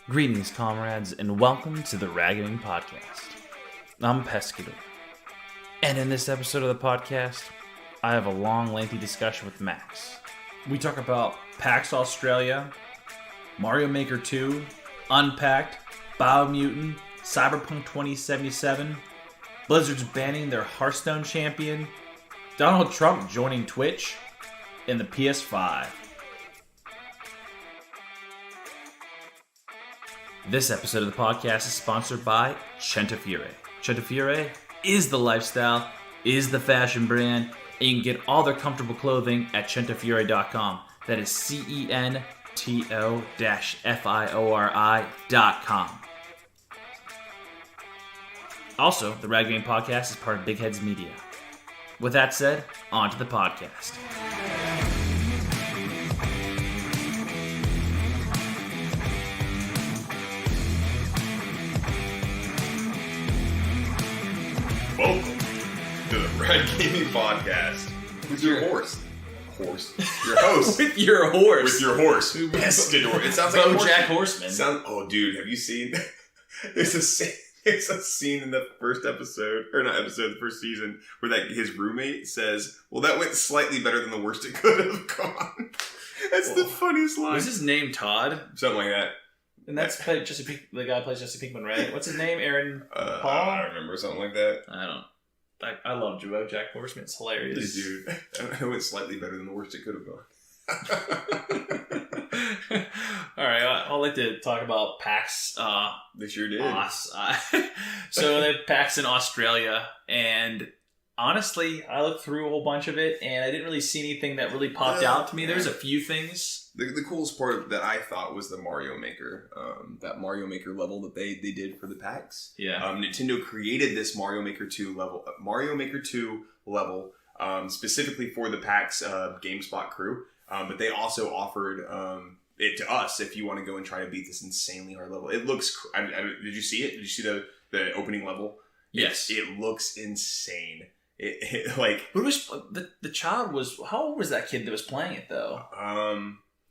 Greetings, comrades, and welcome to the Rad Gaming Podcast. I'm Pescador, and in this episode of the podcast, I have a long, lengthy discussion with Max. We talk about PAX Australia, Mario Maker 2, Unpacked, Biomutant, Cyberpunk 2077, Blizzard's banning their Hearthstone champion, Donald Trump joining Twitch, and the PS5. This episode of the podcast is sponsored by Centafiore. Centafiore is the lifestyle, is the fashion brand, and you can get all their comfortable clothing at centafiore.com. That is CENTO-FIORI.com. Also, the Rad Gaming Podcast is part of Big Heads Media. With that said, on to the podcast. Welcome to the Rad Gaming Podcast with your horse. Your host. With your horse. With your horse. Pescador. It sounds like BoJack Horseman. Oh, dude, have you seen? There's a scene in the first episode, or not episode, the first season, where his roommate says, "Well, that went slightly better than the worst it could have gone." That's the funniest line. Was his name Todd? Something like that. And that's the guy who plays Jesse Pinkman, right? What's his name? Aaron Paul? I don't remember, something like that. I love BoJack Horseman. It's hilarious. Dude, it went slightly better than the worst it could have gone. Alright, I'd like to talk about PAX. They sure did. So they had PAX in Australia, and honestly, I looked through a whole bunch of it, and I didn't really see anything that really popped out to me. There's a few things. The coolest part that I thought was the Mario Maker, that Mario Maker level that they did for the PAX. Yeah. Nintendo created this Mario Maker 2 level, specifically for the PAX GameSpot crew, but they also offered it to us if you want to go and try to beat this insanely hard level. It looks. Did you see it? Did you see the opening level? Yes. It looks insane. But it was the child was, how old was that kid that was playing it though?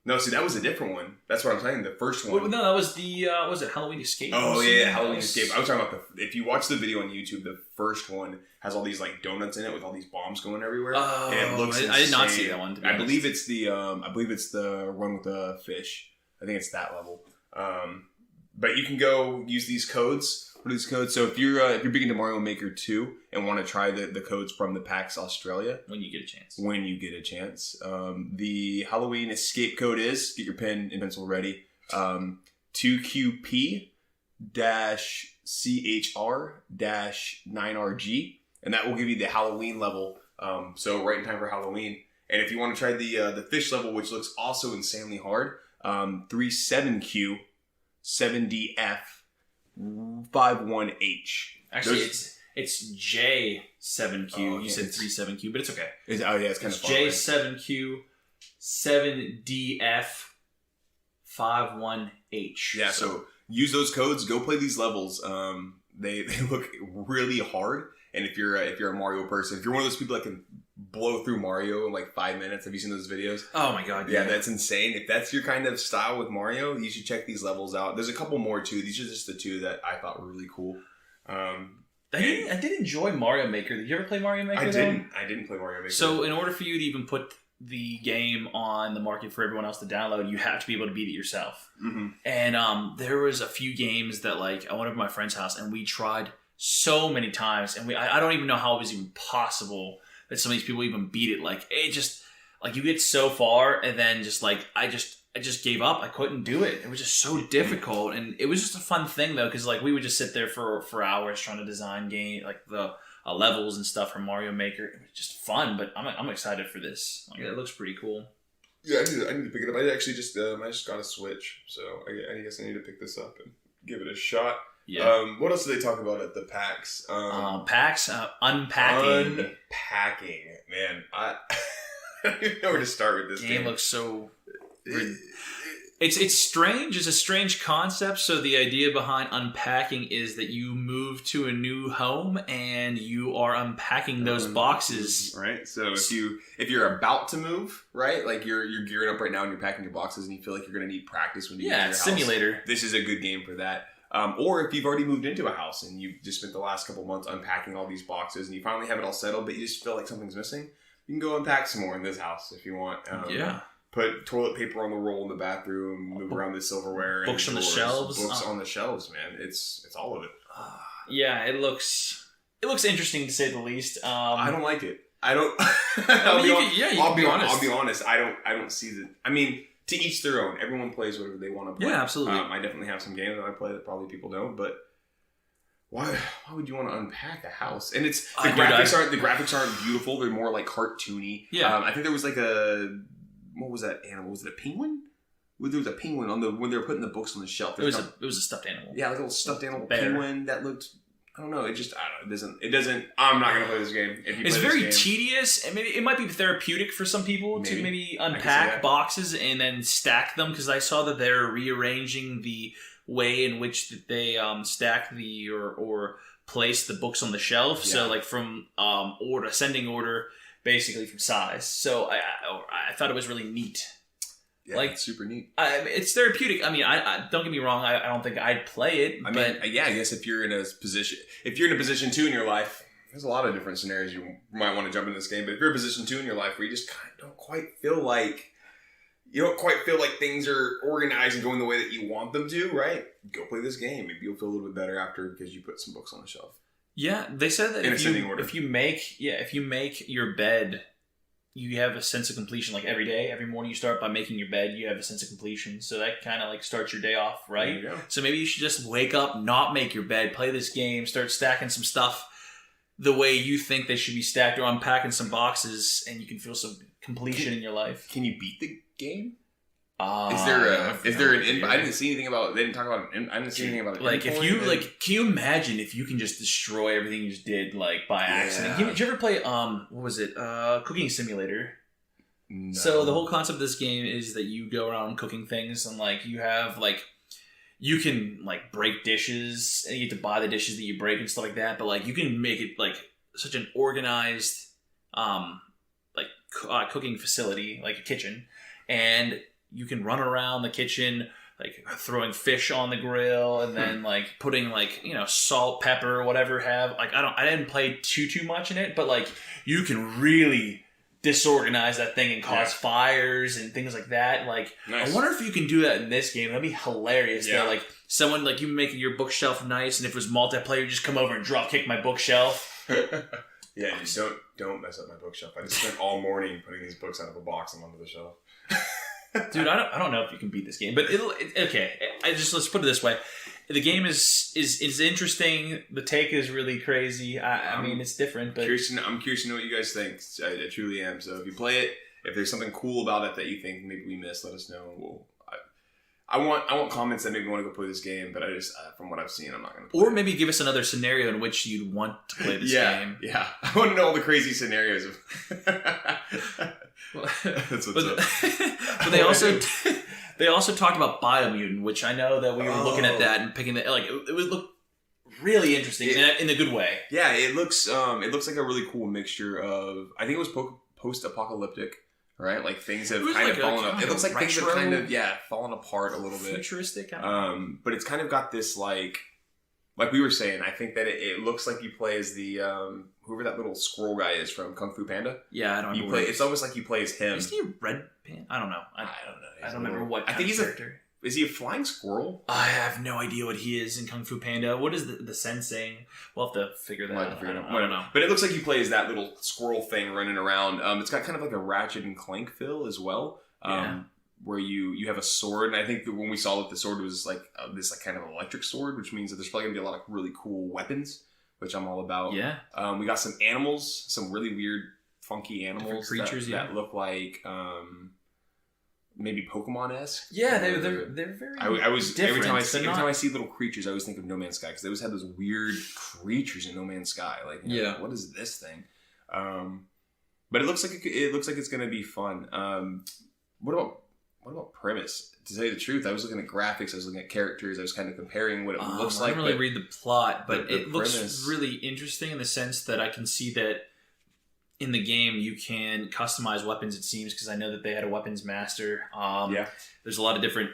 No, see, that was a different one. That's what I'm saying. The first one. Well, no, that was the was it Halloween Escape? Oh yeah, Halloween Escape. I was talking about if you watch the video on YouTube, the first one has all these like donuts in it with all these bombs going everywhere. Oh, and it looks I did not see that one. I believe it's the one with the fish. I think it's that level. But you can go use these codes. What are these codes? So if you're big into Mario Maker 2 and want to try the codes from the PAX Australia, when you get a chance, the Halloween escape code is, get your pen and pencil ready, 2QP-CHR-9RG, and that will give you the Halloween level. So right in time for Halloween. And if you want to try the fish level, which looks also insanely hard, 37Q 7DF 51H. Actually, it's J7Q. You said 37Q, but it's okay. It's kind of J7Q 7DF 51H. Yeah, so use those codes. Go play these levels. They look really hard. And if you're a Mario person, if you're one of those people that can blow through Mario in like 5 minutes, have you seen those videos? Oh my god, yeah, that's insane. If that's your kind of style with Mario, you should check these levels out. There's a couple more too. These are just the two that I thought were really cool. I did enjoy Mario Maker. Did you ever play Mario Maker? I didn't play Mario Maker. So in order for you to even put the game on the market for everyone else to download, you have to be able to beat it yourself. Mm-hmm. And there was a few games that like I went over to my friend's house and we tried so many times, and I don't even know how it was even possible that some of these people even beat it. Like it just like you get so far and then just like I just gave up. I couldn't do it. It was just so difficult, and it was just a fun thing though, because like we would just sit there for hours trying to design game like the levels and stuff from Mario Maker. It was just fun, but I'm excited for this. Like it looks pretty cool. Yeah, I need to pick it up. I actually just got a Switch, so I guess I need to pick this up and give it a shot. Yeah. What else did they talk about at the PAX? PAX Unpacking. Unpacking, man. I don't even know where to start with this game. Looks so. It's strange. It's a strange concept. So the idea behind unpacking is that you move to a new home and you are unpacking those boxes. Right. So if you're about to move, right, like you're gearing up right now and you're packing your boxes and you feel like you're going to need practice when you get to your house. Simulator. This is a good game for that. Or if you've already moved into a house and you've just spent the last couple months unpacking all these boxes and you finally have it all settled, but you just feel like something's missing, you can go unpack some more in this house if you want. Put toilet paper on the roll in the bathroom, move around the silverware. Books on the shelves. Books on the shelves, man. It's all of it. Yeah, it looks interesting to say the least. I don't like it. I don't. I'll be honest. I'll be honest. I don't see the. I mean, to each their own. Everyone plays whatever they want to play. Yeah, absolutely. I definitely have some games that I play that probably people don't, but. Why would you want to unpack a house? And the graphics aren't beautiful. They're more like cartoony. Yeah. I think there was like what was that animal? Was it a penguin? There was a penguin when they were putting the books on the shelf. It was a stuffed animal. Yeah, like a little stuffed animal penguin that looked. I don't know. I don't know. It doesn't. I'm not gonna play this game. It's very tedious, and maybe it might be therapeutic for some people to maybe unpack boxes and then stack them. Because I saw that they're rearranging the way in which they stack or place the books on the shelf. Yeah. So like from ascending order. Basically from size. So I thought it was really neat. Yeah, like, it's super neat. It's therapeutic. I mean, I don't get me wrong. I don't think I'd play it. I guess if you're in a position 2 in your life, there's a lot of different scenarios you might want to jump into this game. But if you're in position 2 in your life where you just kind of don't quite feel like things are organized and going the way that you want them to, right? Go play this game. Maybe you'll feel a little bit better after because you put some books on the shelf. Yeah, they said that if you make your bed, you have a sense of completion. Like every day, every morning you start by making your bed, you have a sense of completion. So that kind of like starts your day off, right? So maybe you should just wake up, not make your bed, play this game, start stacking some stuff the way you think they should be stacked, or unpacking some boxes, and you can feel some completion in your life. Can you beat the game? Is there an I didn't see anything about. They didn't talk about. I didn't see anything about it. Like if you can you imagine if you can just destroy everything you just did like by accident? Did you ever play what was it? Cooking Simulator. No. So the whole concept of this game is that you go around cooking things and like you have like you can like break dishes and you get to buy the dishes that you break and stuff like that. But like you can make it like such an organized cooking facility like a kitchen and. You can run around the kitchen, like throwing fish on the grill, and then like putting like salt, pepper, whatever. I didn't play too much in it, but like you can really disorganize that thing and cause fires and things like that. Like nice. I wonder if you can do that in this game. That'd be hilarious. Yeah. That like someone like you making your bookshelf nice, and if it was multiplayer, you just come over and drop kick my bookshelf. Yeah, just don't mess up my bookshelf. I just spent all morning putting these books out of a box and onto the shelf. Dude, I don't know if you can beat this game, but let's put it this way: the game is interesting. The take is really crazy. I mean, it's different, but I'm curious to know what you guys think. I truly am. So if you play it, if there's something cool about it that you think maybe we missed, let us know. I want comments that make me want to go play this game, but I just from what I've seen, I'm not going to play. Or maybe give us another scenario in which you'd want to play this game. Yeah, I want to know all the crazy scenarios. That's what's up. But they also talked about Biomutant, which I know that we were looking at that and picking that. Like it would look really interesting in a good way. Yeah, it looks like a really cool mixture of. I think it was post-apocalyptic. Right, like things have kind of fallen up. It looks like things have kind of fallen apart a little bit. Futuristic, but it's kind of got this like we were saying. I think that it looks like you play as the whoever that little squirrel guy is from Kung Fu Panda. Yeah, I don't. You play. It's almost like you play as him. Is he a red panda? I don't know. I don't remember what. I think he's character. Is he a flying squirrel? I have no idea what he is in Kung Fu Panda. What is the sensing? We'll have to figure that out. I don't know. But it looks like you play as that little squirrel thing running around. It's got kind of like a Ratchet and Clank feel as well. Where you have a sword. And I think that when we saw that the sword was like this like kind of electric sword, which means that there's probably going to be a lot of really cool weapons, which I'm all about. Yeah. We got some animals, some really weird, funky animals. Different creatures that look like... maybe Pokemon-esque. Yeah, they're very. I was different. every time I see little creatures, I always think of No Man's Sky because they always have those weird creatures in No Man's Sky. Like, what is this thing? But it looks like it's going to be fun. What what about premise? To tell you the truth, I was looking at graphics, I was looking at characters, I was kind of comparing what it looks like. I didn't really read the plot, but the it premise looks really interesting in the sense that I can see that in the game you can customize weapons, it seems, because I know that they had a weapons master. There's a lot of different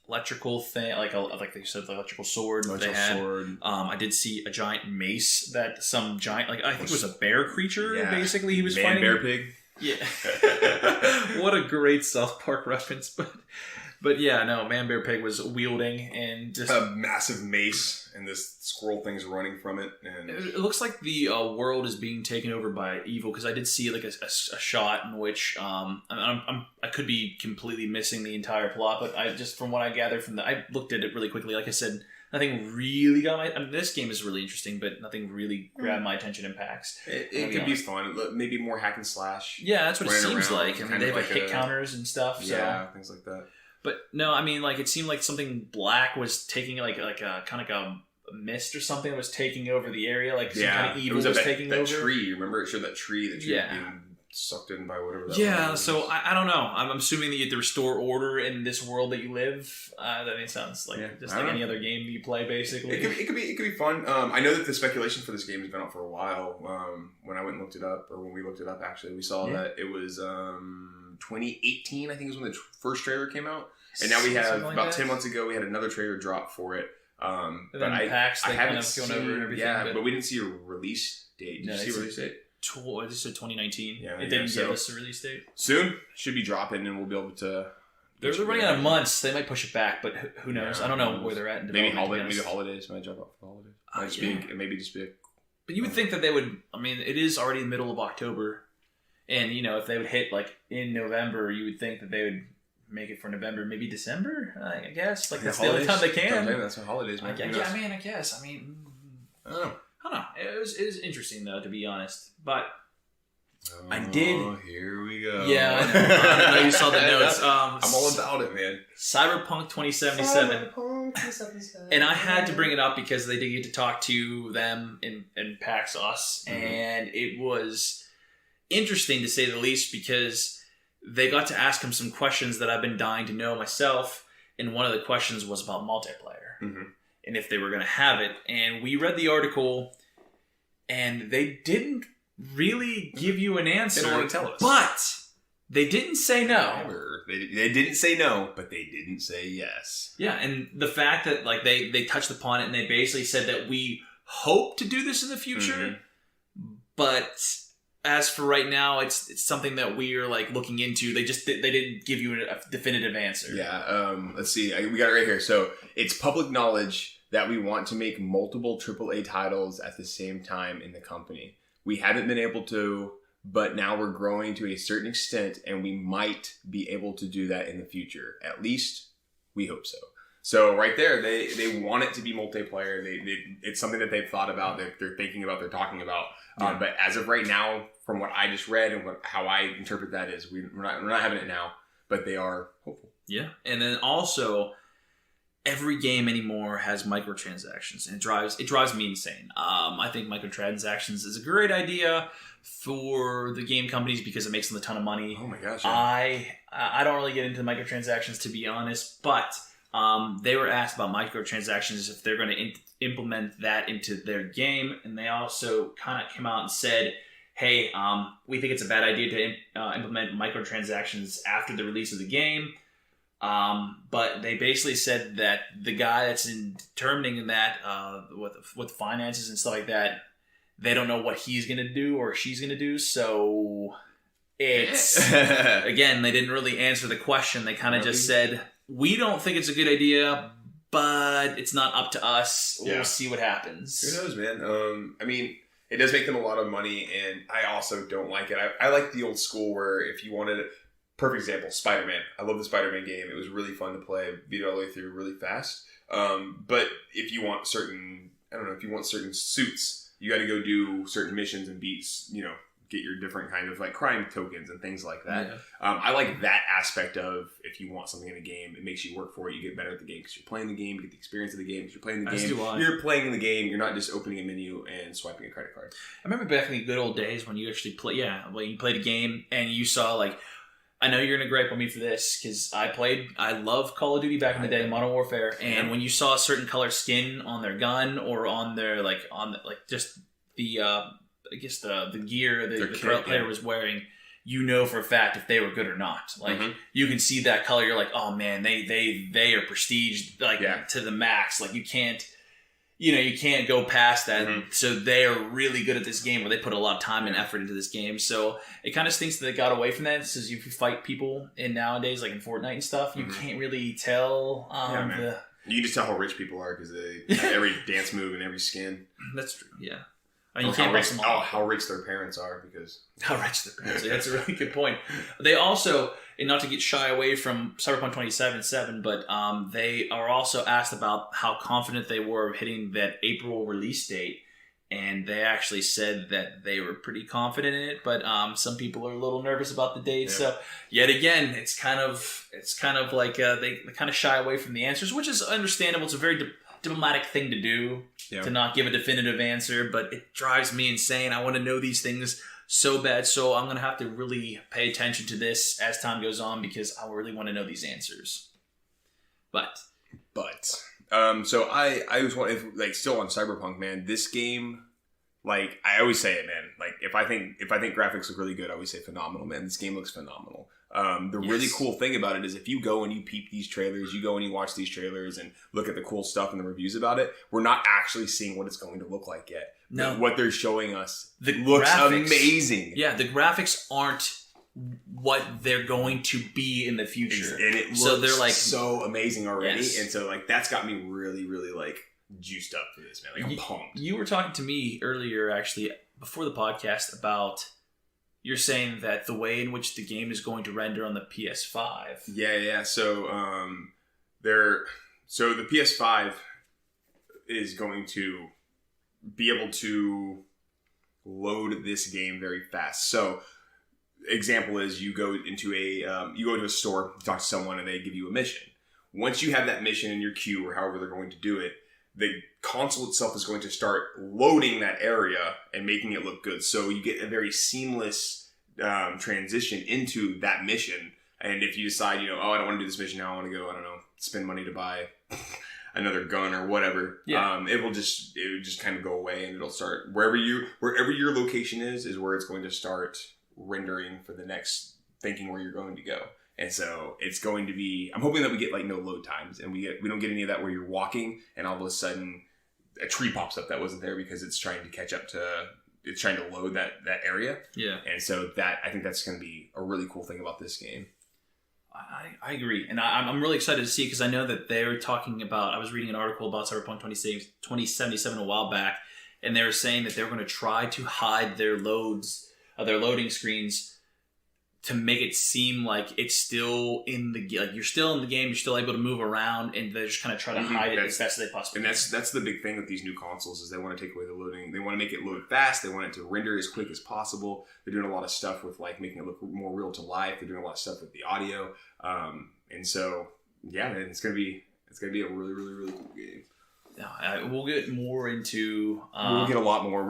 electrical thing, like they said, the electrical sword that they had. I did see a giant mace that some giant, like I think it was a bear creature, basically he was fighting. Bear pig? Yeah. What a great South Park reference, but yeah, no, Man Bear Pig was wielding and just a massive mace, and this squirrel thing's running from it. And it looks like the world is being taken over by evil, because I did see like a shot in which I could be completely missing the entire plot, but I just from what I gathered from I looked at it really quickly. Like I said, nothing really got my. I mean, this game is really interesting, but nothing really grabbed my attention in PAX. It could be fun. Maybe more hack and slash. Yeah, that's what it seems like. I mean, they have like hit counters and stuff. Yeah, things like that. But no, I mean, like it seemed like something black was taking like a kind of like a mist or something was taking over the area. Like some kind of evil was taking that over. Tree, remember it showed that tree was being sucked in by whatever that was. So I don't know. I'm assuming that you have to restore order in this world that you live. That sounds like just like any other game you play, basically. It could be fun. I know that the speculation for this game has been out for a while. When I went and looked it up, or when we looked it up, actually, we saw that it was 2018. I think is when the first trailer came out, and now we have about 10 months ago we had another trailer drop for it. But PAX, I haven't seen, over and everything. Yeah, but we didn't see a release date. Did you see a release date? This said 2019. Yeah, it didn't give us a release date. Soon should be dropping, and we'll be able to. They're running out of months. They might push it back, but who knows? I don't know where they're at. In maybe holidays might drop off for the holidays. Maybe just be. But you would think that they would. I mean, it is already the middle of October, and if they would hit like in November, you would think that they would make it for November, maybe December. I guess like that's the only time they can. That's what holidays. I guess. I mean, I don't know. It was interesting though, to be honest, but. I did. Here we go. Yeah, I know you saw the notes. I'm all about it, man. Cyberpunk 2077. And I had to bring it up because they did get to talk to them in PAX Aus, and it was interesting to say the least because they got to ask him some questions that I've been dying to know myself, and one of the questions was about multiplayer and if they were going to have it. And we read the article, and they didn't really give you an answer. They don't want to tell us. But they didn't say no. They didn't say no, but they didn't say yes. Yeah, and the fact that like they touched upon it and they basically said that we hope to do this in the future, but as for right now, it's something that we are like looking into. They didn't give you a definitive answer. Yeah. Let's see. We got it right here. So it's public knowledge that we want to make multiple AAA titles at the same time in the company. We haven't been able to, but now we're growing to a certain extent, and we might be able to do that in the future. At least, we hope so. So right there, they want it to be multiplayer. It's something that they've thought about, they're thinking about, they're talking about. Yeah. But as of right now, from what I just read and how I interpret that is, we're not having it now, but they are hopeful. Yeah, and then also, every game anymore has microtransactions, and it drives me insane. I think microtransactions is a great idea for the game companies because it makes them a ton of money. Oh my gosh! Yeah. I don't really get into microtransactions, to be honest, but they were asked about microtransactions if they're going to implement that into their game, and they also kind of came out and said, "Hey, we think it's a bad idea to implement microtransactions after the release of the game." But they basically said that the guy that's determining that with finances and stuff like that, they don't know what he's going to do or she's going to do. So it's, again, they didn't really answer the question. They kind of just said, we don't think it's a good idea, but it's not up to us. We'll see what happens. Who knows, man? I mean, it does make them a lot of money, and I also don't like it. I like the old school where if you wanted... Perfect example, Spider-Man. I love the Spider-Man game. It was really fun to play, beat it all the way through really fast. But if you want certain suits, you got to go do certain missions and beats, get your different kind of like crime tokens and things like that. Yeah. I like that aspect of if you want something in a game, it makes you work for it. You get better at the game because you're playing the game, you get the experience of the game because you're playing the game. You're playing the game. You're not just opening a menu and swiping a credit card. I remember back in the good old days when you actually when you played a game and you saw like, I know you're gonna gripe on me for this because I love Call of Duty back in the day, Modern Warfare, and when you saw a certain color skin on their gun or on their just the I guess the gear the player was wearing, you know for a fact if they were good or not. Like you can see that color, you're like, oh man, they are prestige to the max. Like you can't go past that. So they are really good at this game where they put a lot of time and effort into this game. So it kind of stinks that they got away from that. Since if you fight people in nowadays, like in Fortnite and stuff, you can't really tell. You can just tell how rich people are because they have every dance move and every skin. That's true. Yeah. You can't base them all. How rich their parents are because... How rich their parents are. That's a really good point. They also, and not to get shy away from Cyberpunk 2077, but they are also asked about how confident they were of hitting that April release date. And they actually said that they were pretty confident in it, but some people are a little nervous about the date. Yeah. So yet again, it's kind of like they kind of shy away from the answers, which is understandable. It's a very diplomatic thing to do, to not give a definitive answer, but it drives me insane. I want to know these things so bad, so I'm going to have to really pay attention to this as time goes on because I really want to know these answers. So I was wondering, like, still on Cyberpunk, man, this game, like, I always say it, man, like, if I think graphics look really good, I always say phenomenal, man. This game looks phenomenal. The really cool thing about it is if you go and you peep these trailers, you go and you watch these trailers and look at the cool stuff and the reviews about it, we're not actually seeing what it's going to look like yet. No. What they're showing us looks amazing. Yeah, the graphics aren't what they're going to be in the future. And it looks so amazing already. Yes. And so like that's got me really, really like juiced up for this, man. Like I'm pumped. You were talking to me earlier, actually, before the podcast about... You're saying that the way in which the game is going to render on the PS5. Yeah. So the PS5 is going to be able to load this game very fast. So example is you go into a store, talk to someone, and they give you a mission. Once you have that mission in your queue or however they're going to do it, the console itself is going to start loading that area and making it look good. So you get a very seamless transition into that mission. And if you decide, I don't want to do this mission now, I want to go, I don't know, spend money to buy another gun or whatever. Yeah. It would just kind of go away and it'll start wherever your location is where it's going to start rendering for the next thinking where you're going to go. And so it's going to be, I'm hoping that we get like no load times and we don't get any of that where you're walking and all of a sudden a tree pops up that wasn't there because it's trying to catch up to, it's trying to load that area. Yeah. And so I think that's going to be a really cool thing about this game. I agree. And I'm really excited to see because I know that they were talking about, I was reading an article about Cyberpunk 2077 a while back, and they were saying that they were going to try to hide their loading screens to make it seem like it's still in the you're still in the game, you're still able to move around, and they just kind of try to hide it as best as they possibly can. And that's the big thing with these new consoles is they want to take away the loading. They want to make it load fast. They want it to render as quick as possible. They're doing a lot of stuff with like making it look more real to life. They're doing a lot of stuff with the audio, and so yeah, man, it's gonna be a really, really, really cool game. We'll get more into... we'll get a lot more. I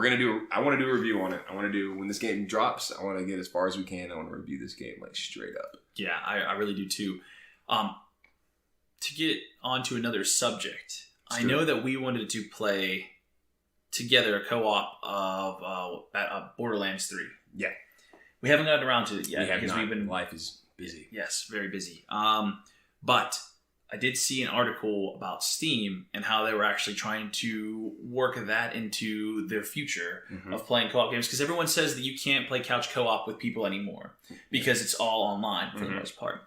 want to do a review on it. I want to do, when this game drops, I want to get as far as we can. I want to review this game, like, straight up. Yeah, I really do, too. To get onto another subject, I know that we wanted to play together a co-op of Borderlands 3. Yeah. We haven't gotten around to it yet. We have not. Life is busy. Yes, very busy. But... I did see an article about Steam and how they were actually trying to work that into their future of playing co-op games. Because everyone says that you can't play couch co-op with people anymore because it's all online for the most part.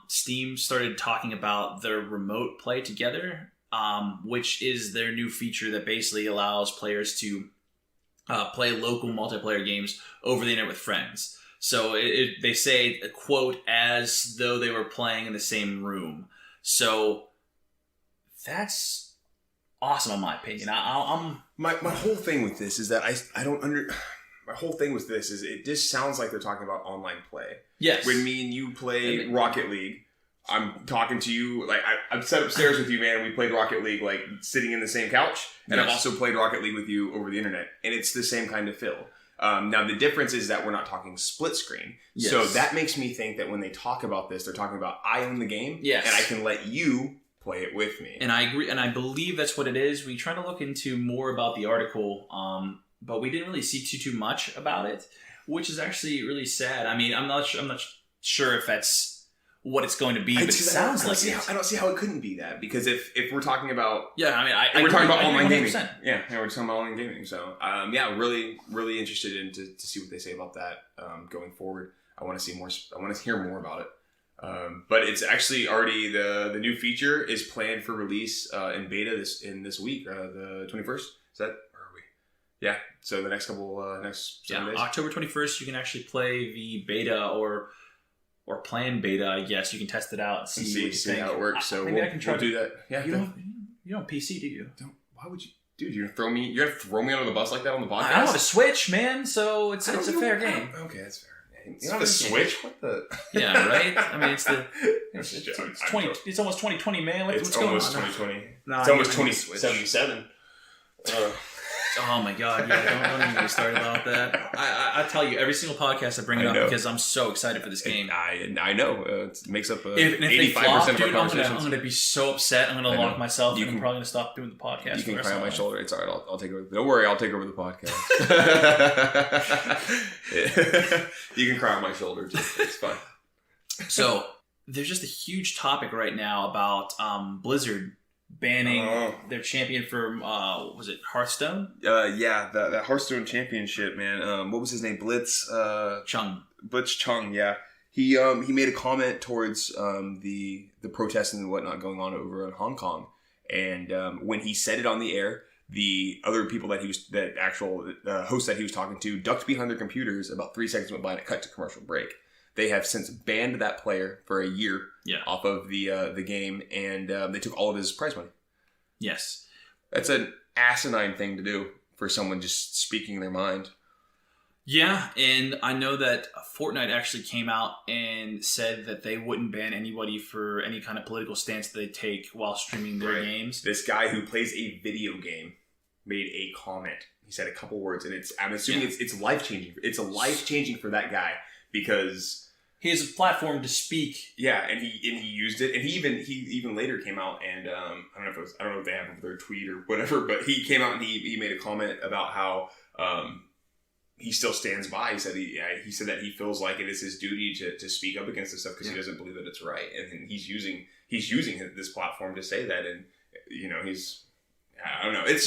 Steam started talking about their remote play together, which is their new feature that basically allows players to play local multiplayer games over the internet with friends. So they say, quote, as though they were playing in the same room. So that's awesome in my opinion. I'm my whole thing with this is that my whole thing with this is it just sounds like they're talking about online play. Yes. When me and you play Rocket League, I'm talking to you like I'm set upstairs with you, man. We played Rocket League like sitting in the same couch, and I've also played Rocket League with you over the internet, and it's the same kind of feel. Now the difference is that we're not talking split screen. Yes. So that makes me think that when they talk about this, they're talking about I own the game, yes, and I can let you play it with me. And I agree, and I believe that's what it is. We try to look into more about the article, but we didn't really see too much about it, which is actually really sad. I mean, I'm not sure if that's what it's going to be, but it sounds like it. I don't see how it couldn't be that, because if we're talking about we're talking about online gaming, 100%. yeah, we're talking about online gaming. So really interested in to see what they say about that going forward. I want to see more. I want to hear more about it. But it's actually already the new feature is planned for release in beta this week, the 21st. Is that? Where are we? Yeah. So the next couple next 7 days. October 21st, you can actually play the beta or plan beta. I guess you can test it out and see how it works. So maybe I can try to do that. Yeah. You don't PC, do you? Why would you? Dude, you're gonna throw me under the bus like that on the podcast? I don't have a Switch, man, so it's a fair game. Okay, that's fair. You don't have a Switch? What the? Yeah, right? I mean, it's almost 2020, man. What's going on? It's almost 2020. No, it's almost 2077. Oh my god, yeah, don't even get me started about that. I tell you, every single podcast I bring it up because I'm so excited for this game. I know. It makes up 85% they flop, of our dude, conversations. I'm going to be so upset. I'm going to lock myself and I'm probably going to stop doing the podcast. You can cry on my shoulder. It's alright. I'll take over. Don't worry, I'll take over the podcast. You can cry on my shoulder too. It's fine. So, there's just a huge topic right now about Blizzard banning their champion from was it Hearthstone? Yeah, that Hearthstone championship, man. What was his name? Blitz Chung. Blitz Chung, yeah. He made a comment towards the protests and whatnot going on over in Hong Kong, and when he said it on the air, the other people host that he was talking to ducked behind their computers. About 3 seconds went by and it cut to commercial break. They have since banned that player for a year off of the game, and they took all of his prize money. Yes. That's an asinine thing to do for someone just speaking their mind. Yeah, and I know that Fortnite actually came out and said that they wouldn't ban anybody for any kind of political stance that they take while streaming their games. This guy who plays a video game made a comment. He said a couple words, and I'm assuming it's life-changing. It's a life-changing for that guy because he has a platform to speak. Yeah, and he used it, and he even later came out and I don't know if they have their tweet or whatever, but he came out and he made a comment about how he still stands by. He said he said that he feels like it is his duty to speak up against this stuff because he doesn't believe that it's right, and he's using this platform to say that, and I don't know. It's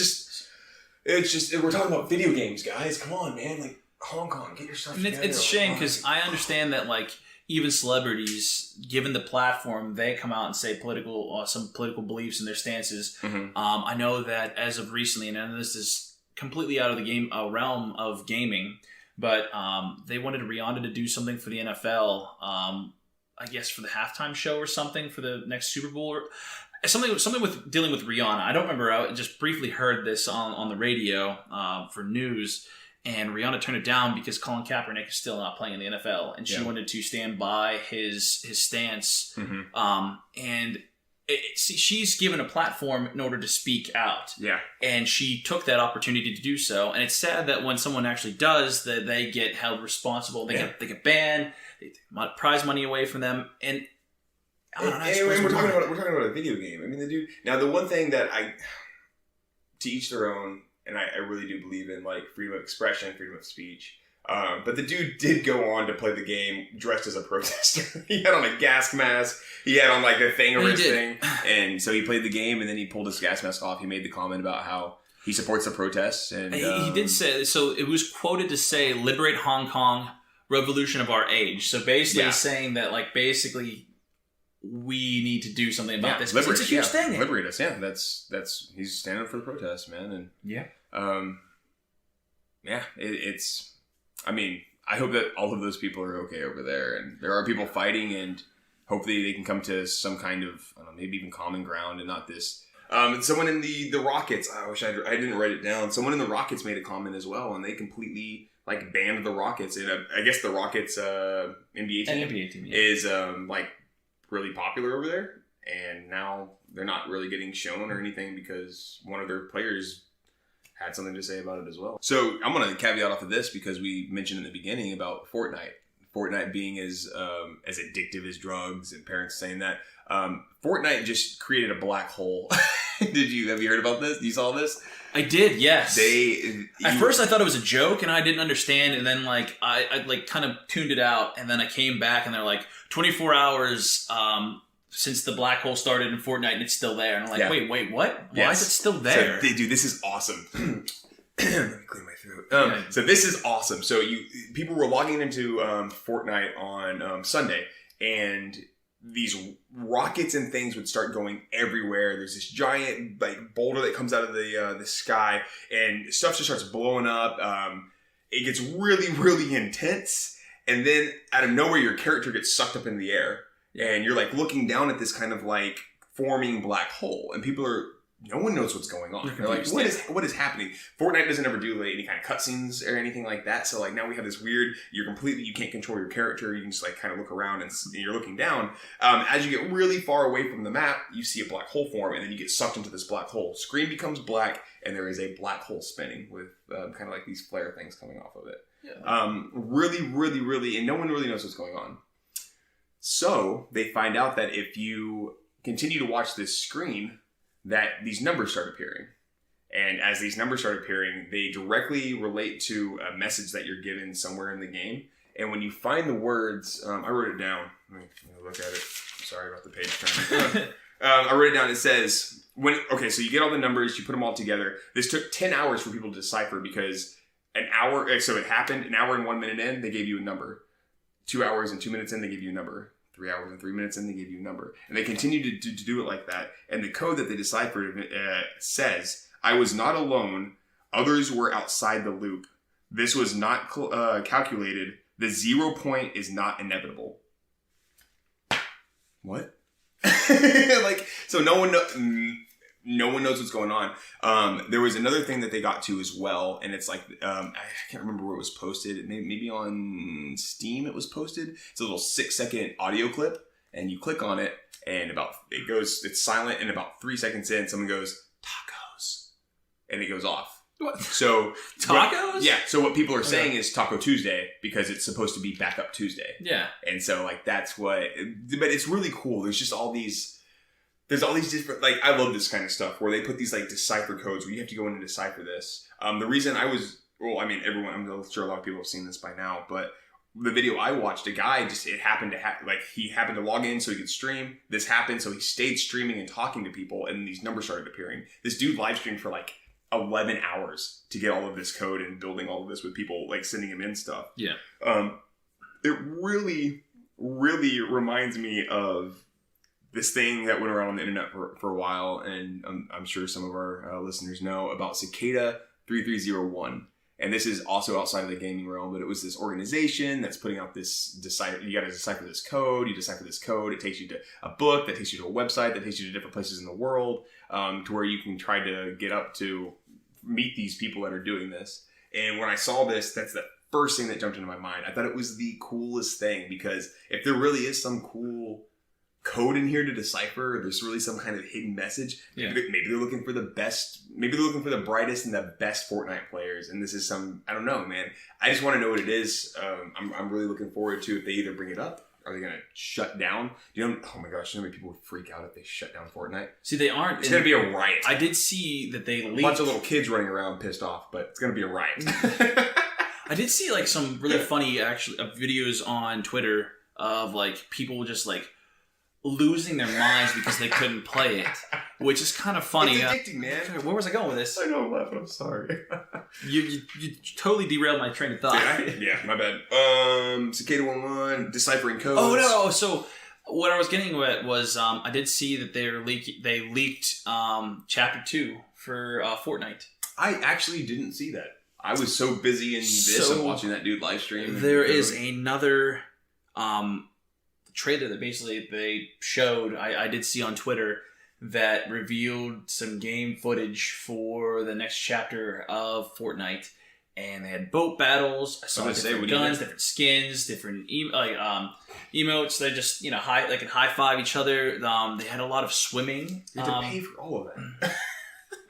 just we're talking about video games, guys. Come on, man, like. Hong Kong, get your stuff together. It's a shame because I understand that, like, even celebrities, given the platform, they come out and say some political beliefs and their stances. Mm-hmm. I know that as of recently, and I know this is completely out of the realm of gaming, but they wanted Rihanna to do something for the NFL. I guess for the halftime show or something for the next Super Bowl or something with dealing with Rihanna. I don't remember. I just briefly heard this on the radio for news. And Rihanna turned it down because Colin Kaepernick is still not playing in the NFL, and she wanted to stand by his stance. Mm-hmm. And she's given a platform in order to speak out. Yeah, and she took that opportunity to do so. And it's sad that when someone actually does, that they get held responsible. They get banned. They take prize money away from them. And I don't know. We're talking about a video game. I mean, the dude. Now, the one thing that to each their own. And I really do believe in like freedom of expression, freedom of speech. But the dude did go on to play the game dressed as a protester. He had on a gas mask. He had on like a thing over his thing. And so he played the game and then he pulled his gas mask off. He made the comment about how he supports the protests. And he did say, so it was quoted to say, "Liberate Hong Kong, revolution of our age." So basically saying that like basically we need to do something about this. It's a huge thing. Liberate us. Yeah, that's he's standing up for the protests, man. And it's. I mean, I hope that all of those people are okay over there, and there are people fighting, and hopefully they can come to some kind of, I don't know, maybe even common ground, and not this. Someone in the Rockets. I wish I didn't write it down. Someone in the Rockets made a comment as well, and they completely like banned the Rockets. And I guess the Rockets NBA team is like really popular over there, and now they're not really getting shown or anything because one of their players had something to say about it as well. So I'm going to caveat off of this because we mentioned in the beginning about Fortnite being as addictive as drugs, and parents saying that. Fortnite just created a black hole. Have you heard about this? You saw this? I did, yes. At first I thought it was a joke and I didn't understand, and then like I like kind of tuned it out, and then I came back and they're like 24 hours since the black hole started in Fortnite and it's still there. And I'm like, wait, what? Why is it still there? So, dude, this is awesome. Let me clear my throat. So this is awesome. So people were logging into Fortnite on Sunday, and these rockets and things would start going everywhere. There's this giant like boulder that comes out of the sky, and stuff just starts blowing up. It gets really, really intense, and then out of nowhere, your character gets sucked up in the air, and you're like looking down at this kind of like forming black hole, and no one knows what's going on. They're like, what is happening? Fortnite doesn't ever do like any kind of cutscenes or anything like that. So like now we have this weird, you can't control your character. You can just like kind of look around and you're looking down. As you get really far away from the map, you see a black hole form, and then you get sucked into this black hole. Screen becomes black, and there is a black hole spinning with kind of like these flare things coming off of it. Yeah. Really, really, really, and no one really knows what's going on. So they find out that if you continue to watch this screen, that these numbers start appearing. And as these numbers start appearing, they directly relate to a message that you're given somewhere in the game. And when you find the words, I wrote it down. Let me look at it. Sorry about the page turn. I wrote it down. It says, so you get all the numbers, you put them all together. This took 10 hours for people to decipher because so it happened, an hour and 1 minute in, they gave you a number. 2 hours and 2 minutes in, they gave you a number. 3 hours and 3 minutes in, they give you a number. And they continue to do it like that. And the code that they deciphered says, I was not alone. Others were outside the loop. This was not calculated. The 0 point is not inevitable. What? So no one knows what's going on. There was another thing that they got to as well, and it's like I can't remember where it was posted. Maybe on Steam it was posted. It's a little 6-second audio clip, and you click on it, and it's silent, and about 3 seconds in, someone goes tacos, and it goes off. What? So tacos? So what people are saying is Taco Tuesday because it's supposed to be Backup Tuesday. Yeah. And so like that's what. But it's really cool. There's just all these. There's all these different, like, I love this kind of stuff where they put these, like, decipher codes where you have to go in and decipher this. The reason I'm sure a lot of people have seen this by now, but the video I watched, a guy he happened to log in so he could stream. This happened, so he stayed streaming and talking to people, and these numbers started appearing. This dude live streamed for, like, 11 hours to get all of this code and building all of this with people, like, sending him in stuff. Yeah. It really, really reminds me of this thing that went around on the internet for a while, and I'm sure some of our listeners know about Cicada 3301. And this is also outside of the gaming realm, but it was this organization that's putting out this you got to decipher this code. You decipher this code. It takes you to a book, that takes you to a website, that takes you to different places in the world, to where you can try to get up to meet these people that are doing this. And when I saw this, that's the first thing that jumped into my mind. I thought it was the coolest thing, because if there really is some cool code in here to decipher, or there's really some kind of hidden message. Maybe they're looking for the best. Maybe they're looking for the brightest and the best Fortnite players. And this is I don't know, man. I just want to know what it is. I'm really looking forward to if they either bring it up. Are they going to shut down? Oh my gosh, so many people would freak out if they shut down Fortnite. See, they aren't. It's going to be a riot. I did see that they leaked. A bunch of little kids running around pissed off, but it's going to be a riot. I did see like some really funny videos on Twitter of like people just like losing their minds because they couldn't play it, which is kind of funny. It's addicting, man. Where was I going with this? I know I'm laughing. I'm sorry. You totally derailed my train of thought. Yeah, my bad. Cicada 11, deciphering codes. Oh no! So what I was getting at was I did see that they leaked Chapter 2 for Fortnite. I actually didn't see that. I was so busy in this and watching that dude live stream. There is another trailer that basically they showed, I did see on Twitter, that revealed some game footage for the next chapter of Fortnite, and they had boat battles. I saw different guns, different skins, different emotes. They just they can high five each other. They had a lot of swimming. You have to pay for all of that.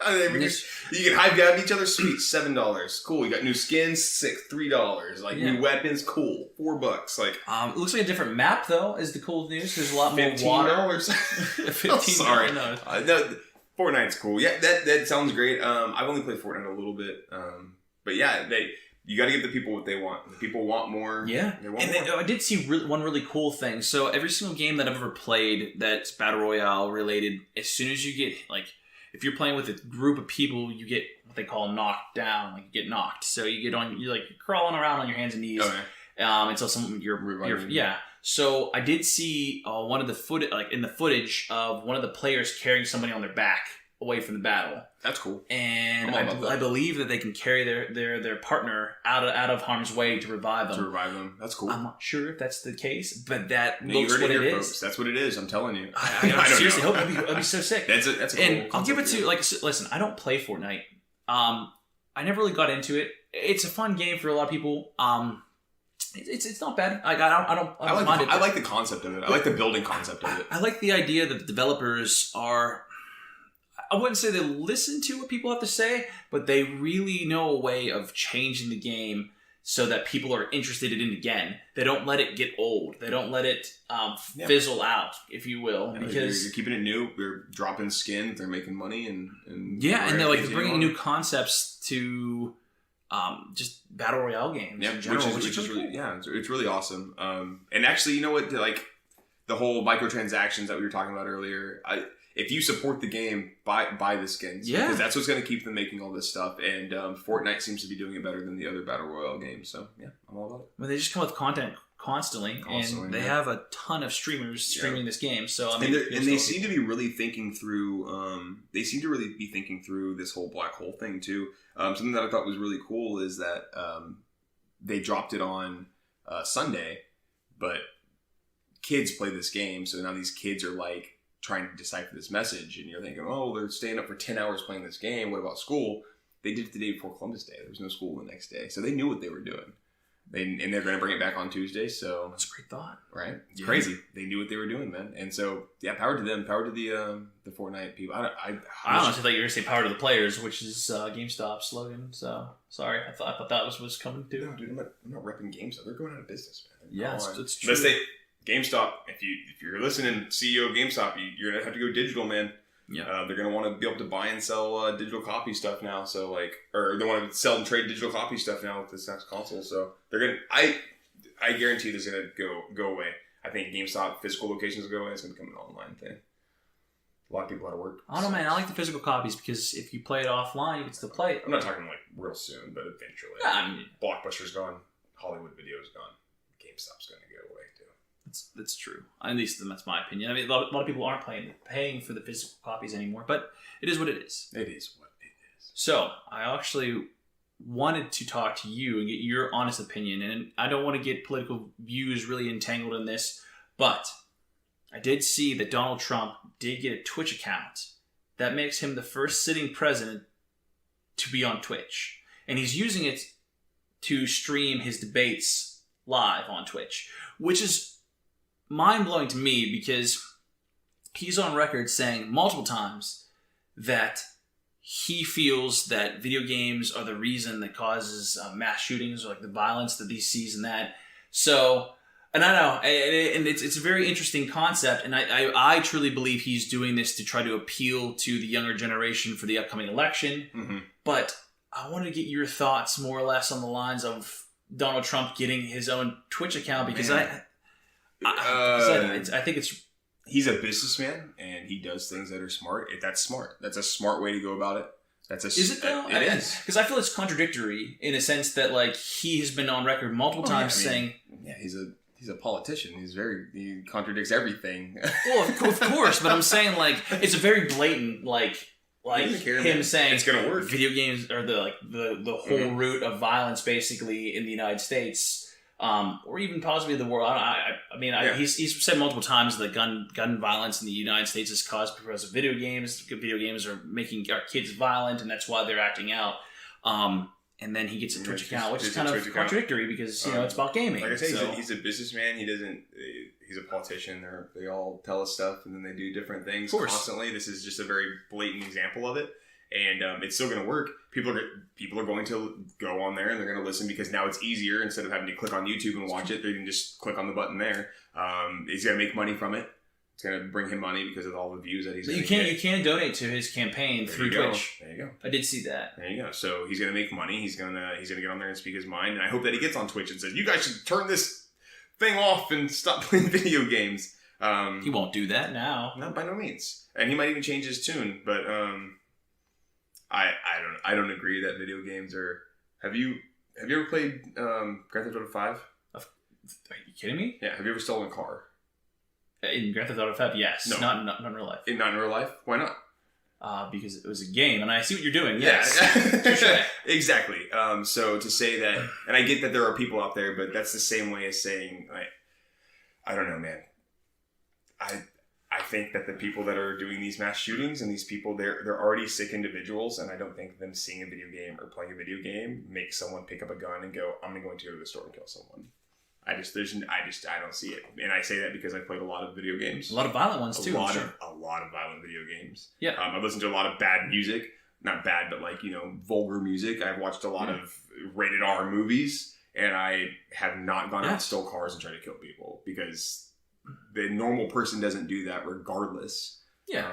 You can high five each other. Sweet, $7. Cool. You got new skins. Sick, $3. Like new weapons. Cool, $4. Like it looks like a different map though. Is the cool news? There's a lot more water. $15. Sorry, no. Fortnite's cool. Yeah, that sounds great. I've only played Fortnite a little bit. But yeah, you got to give the people what they want. The people want more. Yeah. I did see one really cool thing. So every single game that I've ever played that's Battle Royale related, as soon as you get, like, if you're playing with a group of people, you get what they call knocked down. Like, you get knocked. So you're crawling around on your hands and knees. Okay. Until yeah. So I did see one of the footage of one of the players carrying somebody on their back away from the battle. That's cool. And I believe that they can carry their partner out of harm's way to revive them. That's cool. I'm not sure if that's the case, but that looks what it is. Folks. That's what it is. I'm telling you. I seriously hope that'd be so sick. That's a cool and I'll give it concept, to listen. I don't play Fortnite. I never really got into it. It's a fun game for a lot of people. It's not bad. I don't mind it. I like the concept of it. I like the building concept of it. I like the idea that the developers are. I wouldn't say they listen to what people have to say, but they really know a way of changing the game so that people are interested in it again. They don't let it get old. They don't let it fizzle out, if you will. Yeah, because you're keeping it new. You're dropping skin. They're making money, and they're bringing new concepts to just battle royale games in general, which is really cool. It's really awesome. And actually, you know what? Like the whole microtransactions that we were talking about earlier. If you support the game, buy the skins. Yeah. Because that's what's going to keep them making all this stuff. And Fortnite seems to be doing it better than the other Battle Royale games. So, yeah, I'm all about it. Well, they just come with content constantly and they have a ton of streamers streaming this game. So, I mean... And they seem to be really thinking through... they seem to really be thinking through this whole black hole thing, too. Something that I thought was really cool is that they dropped it on Sunday, but kids play this game. So now these kids are like... trying to decipher this message, and you're thinking, oh, they're staying up for 10 hours playing this game. What about school? They did it the day before Columbus Day. There was no school the next day. So they knew what they were doing. And they're going to bring it back on Tuesday. So that's a great thought. Right? It's crazy. They knew what they were doing, man. And so, yeah, power to them. Power to the Fortnite people. I honestly thought you were going to say power to the players, which is GameStop's slogan. So, sorry. I thought that was coming too. No, dude, I'm not repping GameStop. They're going out of business, man. Yeah, it's true. GameStop, if you're listening, CEO of GameStop, you're gonna have to go digital, man. Yeah, they're gonna want to be able to buy and sell digital copy stuff now. So or they want to sell and trade digital copy stuff now with this next console. So they're gonna. I guarantee this is gonna go away. I think GameStop physical locations will go away. It's gonna become an online thing. A lot of people out of work. I don't know, man. I like the physical copies because if you play it offline, you can still play it. I'm not talking like real soon, but eventually. Yeah, I mean, Blockbuster's gone. Hollywood Video's gone. GameStop's gonna go away too. That's true. At least that's my opinion. I mean, a lot of people aren't paying for the physical copies anymore, but it is what it is. It is what it is. So, I actually wanted to talk to you and get your honest opinion, and I don't want to get political views really entangled in this, but I did see that Donald Trump did get a Twitch account. That makes him the first sitting president to be on Twitch, and he's using it to stream his debates live on Twitch, which is mind-blowing to me because he's on record saying multiple times that he feels that video games are the reason that causes mass shootings or like the violence that he sees in that. So, and I know, and it's a very interesting concept, and I truly believe he's doing this to try to appeal to the younger generation for the upcoming election. Mm-hmm. But I want to get your thoughts more or less on the lines of Donald Trump getting his own Twitch account because I think he's a businessman and he does things that are smart. That's smart. That's a smart way to go about it. Is it though? It is, because I feel it's contradictory in a sense that like he has been on record multiple times saying, he's a politician. He contradicts everything. Well, of course, but I'm saying like it's a very blatant him saying it's gonna work. Video games are the whole root of violence basically in the United States. Or even possibly the world. He's said multiple times that gun violence in the United States is caused because of video games. Video games are making our kids violent, and that's why they're acting out. And then he gets a Twitch account, which is kind of contradictory because it's about gaming. Like I say, he's a businessman. He's a politician. They all tell us stuff, and then they do different things constantly. This is just a very blatant example of it. and it's still going to work. People are going to go on there and they're going to listen because now it's easier. Instead of having to click on YouTube and watch it, they can just click on the button there. He's going to make money from it. It's going to bring him money because of all the views that he's going to get. You can donate to his campaign through Twitch. There you go. I did see that. There you go. So he's going to make money. He's going to get on there and speak his mind. And I hope that he gets on Twitch and says, "You guys should turn this thing off and stop playing video games." He won't do that now. No, by no means. And he might even change his tune. But I don't agree that video games are. Have you ever played Grand Theft Auto 5? Are you kidding me? Yeah. Have you ever stolen a car? In Grand Theft Auto 5, yes. No. Not in real life. Not in real life? Why not? Because it was a game, and I see what you're doing. Yes. Exactly. So to say that, and I get that there are people out there, but that's the same way as saying, I don't know, man. I think that the people that are doing these mass shootings and these people, they're already sick individuals, and I don't think them seeing a video game or playing a video game makes someone pick up a gun and go, "I'm going to go to the store and kill someone." I don't see it, and I say that because I played a lot of video games, a lot of violent ones too. A lot of violent video games. Yeah, I've listened to a lot of bad music, not bad, but vulgar music. I've watched a lot of rated R movies, and I have not gone out and stole cars and tried to kill people because the normal person doesn't do that, regardless. Yeah,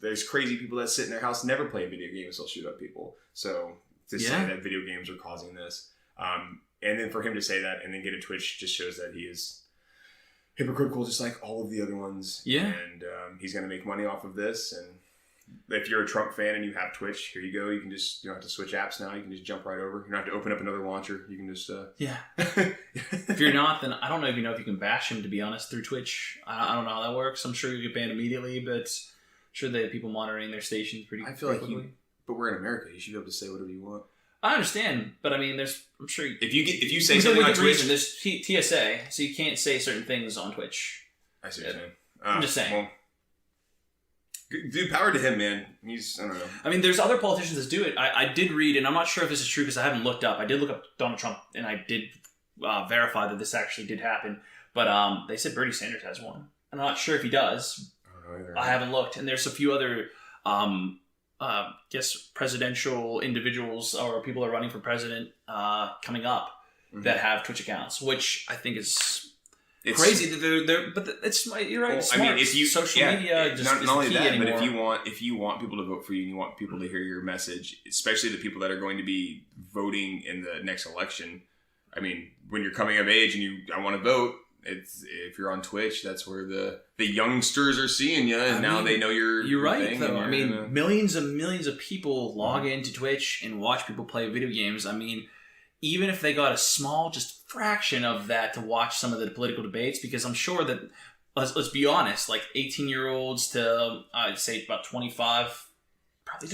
there's crazy people that sit in their house, never play video games, they'll shoot up people. So to say that video games are causing this. And then for him to say that and then get a Twitch just shows that he is hypocritical, just like all of the other ones. Yeah. And he's going to make money off of this. And if you're a Trump fan and you have Twitch, here you go. You don't have to switch apps now. You can just jump right over. You don't have to open up another launcher. You can just... Yeah. If you're not, then I don't even know if you can bash him, to be honest, through Twitch. I don't know how that works. I'm sure you get banned immediately, but I'm sure they have people monitoring their stations pretty quickly. But we're in America. You should be able to say whatever you want. I understand, but I mean, I'm sure if you say something on Twitch, there's TSA, so you can't say certain things on Twitch. I see what you're saying. I'm just saying. Well, dude, power to him, man. I don't know. I mean, there's other politicians that do it. I did read, and I'm not sure if this is true because I haven't looked up. I did look up Donald Trump, and I did verify that this actually did happen. But they said Bernie Sanders has one. I'm not sure if he does. I don't know either. I haven't looked, and there's a few other. Presidential individuals or people that are running for president coming up that have Twitch accounts, which I think is crazy that they're but it's you're right. Well, smart. I mean, if you social media just not only that, anymore. But if you want people to vote for you and you want people to hear your message, especially the people that are going to be voting in the next election. I mean, when you're coming of age and I want to vote. If you're on Twitch, that's where the youngsters are seeing you, and now they know you're right. Though I mean, millions and millions of people log into Twitch and watch people play video games. I mean, even if they got a small, just fraction of that to watch some of the political debates, because I'm sure that let's be honest, like 18-year-olds to I'd say about 25 probably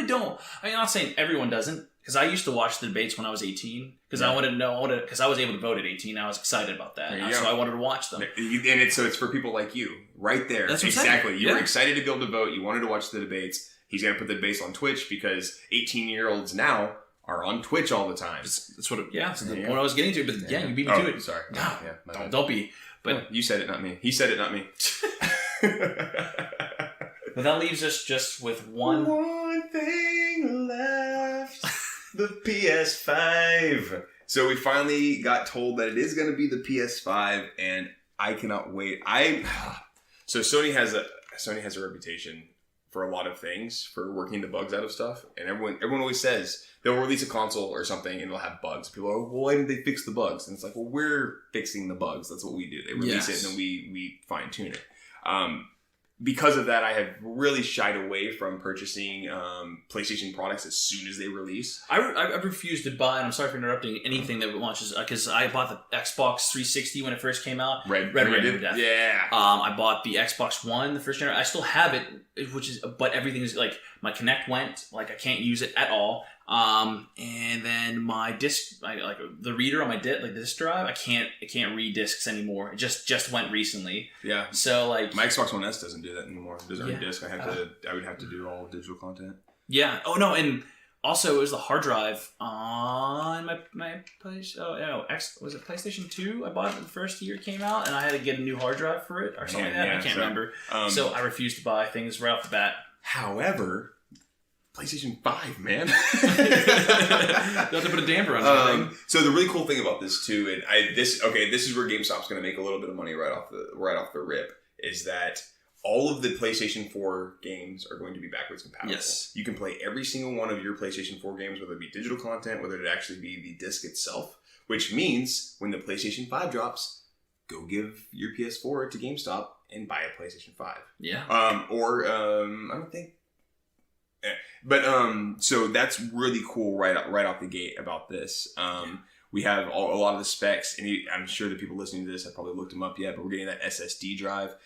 don't. I mean, I'm not saying everyone doesn't. Because I used to watch the debates when I was 18. Because I wanted to know, because I was able to vote at 18. I was excited about that. So I wanted to watch them. And it's for people like you, right there. That's exactly. You were excited to be able to vote. You wanted to watch the debates. He's going to put the debates on Twitch because 18-year-olds now are on Twitch all the time. That's what. That's the point I was getting to. But you beat me to it. Sorry. No, don't be. But you said it, not me. He said it, not me. But that leaves us just with one thing left. The PS5. So we finally got told that it is going to be the PS5, and I cannot wait. So Sony has a reputation for a lot of things, for working the bugs out of stuff, and everyone always says they'll release a console or something and it'll have bugs. People are, well, why didn't they fix the bugs? And it's like, well, we're fixing the bugs. That's what we do. They release it and then we fine tune it. Because of that, I have really shied away from purchasing PlayStation products as soon as they release. I refuse to buy, and I'm sorry for interrupting, anything that launches, because I bought the Xbox 360 when it first came out. Red Death. Yeah. I bought the Xbox One, the first generation. I still have it, but everything is, like, my Kinect went, like, I can't use it at all. And then my disc, like the reader on my the disc drive, I can't read discs anymore. It just went recently. Yeah. So like my Xbox One S doesn't do that anymore. It doesn't read disc. I would have to do all digital content. Yeah. Oh no, and also it was the hard drive on my place. Was it PlayStation 2? I bought it the first year it came out, and I had to get a new hard drive for it or something like that. I can't remember. So I refused to buy things right off the bat. However, PlayStation 5, man. You have to put a damper on everything. So the really cool thing about this too, and this is where GameStop's going to make a little bit of money right off the rip, is that all of the PlayStation 4 games are going to be backwards compatible. Yes. You can play every single one of your PlayStation 4 games, whether it be digital content, whether it actually be the disc itself, which means when the PlayStation 5 drops, go give your PS4 to GameStop and buy a PlayStation 5. Yeah. I don't think. But so that's really cool right off the gate about this. We have a lot of the specs, and I'm sure the people listening to this have probably looked them up yet, but we're getting that SSD drive.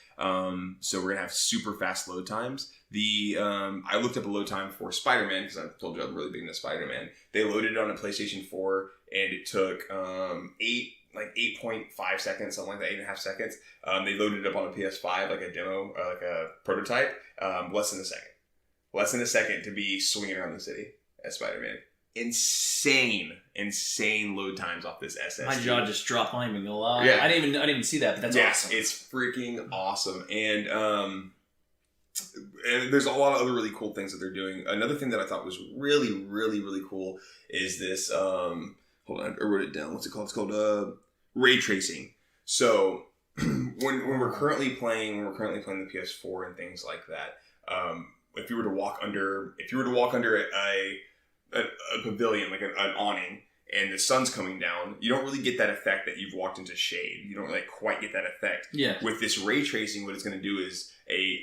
So we're gonna have super fast load times. I looked up a load time for Spider-Man because I told you I'm really big into Spider-Man. They loaded it on a PlayStation 4, and it took 8.5 seconds, something like that, 8.5 seconds. They loaded it up on a PS5, like a demo, like a prototype, less than a second. Less than a second to be swinging around the city as Spider-Man. Insane load times off this SSD. My jaw just dropped. I'm not even gonna lie. Yeah. I didn't even see that, but that's awesome. It's freaking awesome. And there's a lot of other really cool things that they're doing. Another thing that I thought was really, really, really cool is this. Hold on, I wrote it down. What's it called? It's called ray tracing. So when we're currently playing the PS4 and things like that. If you were to walk under a pavilion, like an awning, and the sun's coming down, you don't really get that effect that you've walked into shade. You don't quite get that effect. Yeah. With this ray tracing, what it's going to do is a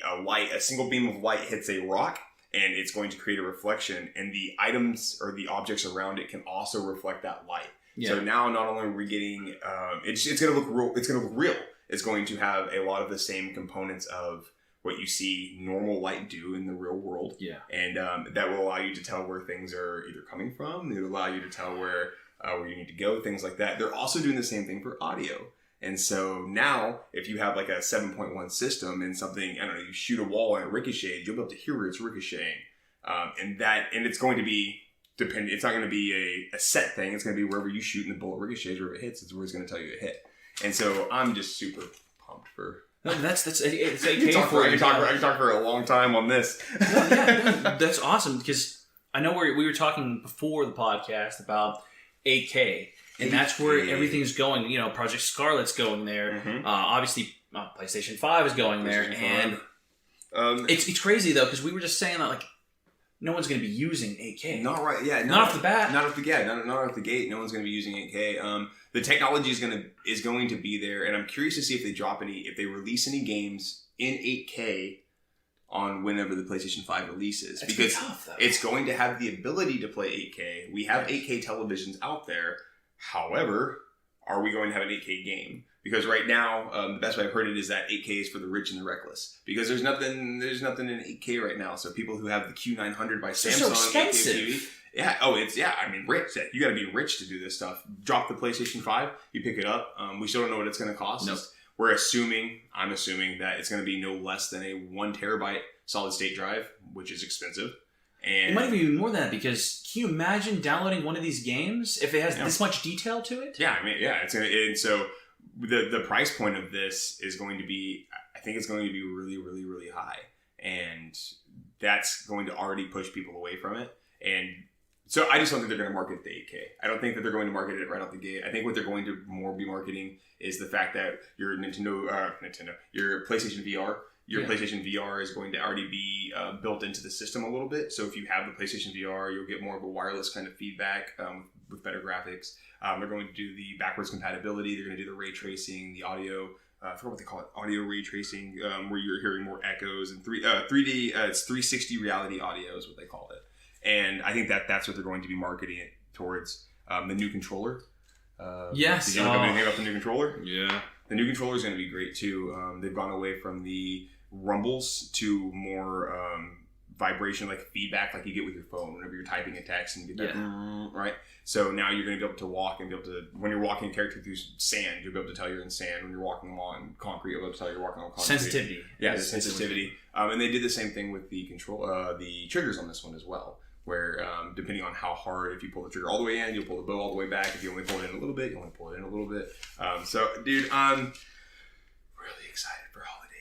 single beam of light hits a rock, and it's going to create a reflection, and the items or the objects around it can also reflect that light. Yeah. So now, not only are we getting, it's going to look real. It's going to look real. It's going to have a lot of the same components of what you see normal light do in the real world. Yeah. And that will allow you to tell where things are either coming from. It'll allow you to tell where you need to go, things like that. They're also doing the same thing for audio. And so now, if you have like a 7.1 system and something, I don't know, you shoot a wall and it ricochets, you'll be able to hear where it's ricocheting. And it's going to be dependent. It's not going to be a set thing. It's going to be wherever you shoot and the bullet ricochets, wherever it hits, it's where it's going to tell you it hit. And so I'm just super pumped for. No, it's I can talk for a long time on this. That's awesome because I know we were talking before the podcast about 8K, and that's where everything's going. You know, Project Scarlet's going there. Mm-hmm. Obviously, PlayStation 5 is going there, and it's crazy though because we were just saying that no one's going to be using 8K. Not right. Yeah. Not off the bat. Not off the gate. No one's going to be using 8K. The technology is going to be there, and I'm curious to see if they release any games in 8K on whenever the PlayStation 5 releases. That's because tough, though. It's going to have the ability to play 8K. We have 8K televisions out there. However, are we going to have an 8K game? Because right now, the best way I've heard it is that 8K is for the rich and the reckless. Because there's nothing in 8K right now. So people who have the Q900 by Samsung, so expensive. 8K TV, rich. You got to be rich to do this stuff. Drop the PlayStation 5, you pick it up. We still don't know what it's going to cost. Nope. I'm assuming that it's going to be no less than a 1 terabyte solid state drive, which is expensive. And it might even be more than that because can you imagine downloading one of these games if it has this much detail to it? Yeah, it's going to. And so the price point of this is going to be, I think it's going to be really, really, really high, and that's going to already push people away from it. And so I just don't think they're going to market the 8K. I don't think that they're going to market it right off the gate. I think what they're going to more be marketing is the fact that your your PlayStation VR, PlayStation VR is going to already be built into the system a little bit. So if you have the PlayStation VR, you'll get more of a wireless kind of feedback with better graphics. They're going to do the backwards compatibility. They're going to do the ray tracing, the audio. I forgot what they call it, audio ray tracing, where you're hearing more echoes and 3D. It's 360 reality audio is what they call it. And I think that's what they're going to be marketing it towards. The new controller. Yes. Did you look up anything about the new controller? Yeah. The new controller is going to be great too. They've gone away from the rumbles to more vibration, like feedback, like you get with your phone whenever you're typing a text and you get that, right? So now you're going to be able to walk and be able to, when you're walking a character through sand, you'll be able to tell you're in sand. When you're walking on concrete, you'll be able to tell you're walking on concrete. Sensitivity. Yeah, the sensitivity. And they did the same thing with the the triggers on this one as well, where depending on how hard, if you pull the trigger all the way in, you'll pull the bow all the way back. If you only pull it in a little bit, you only pull it in a little bit. So, dude, I'm really excited for holiday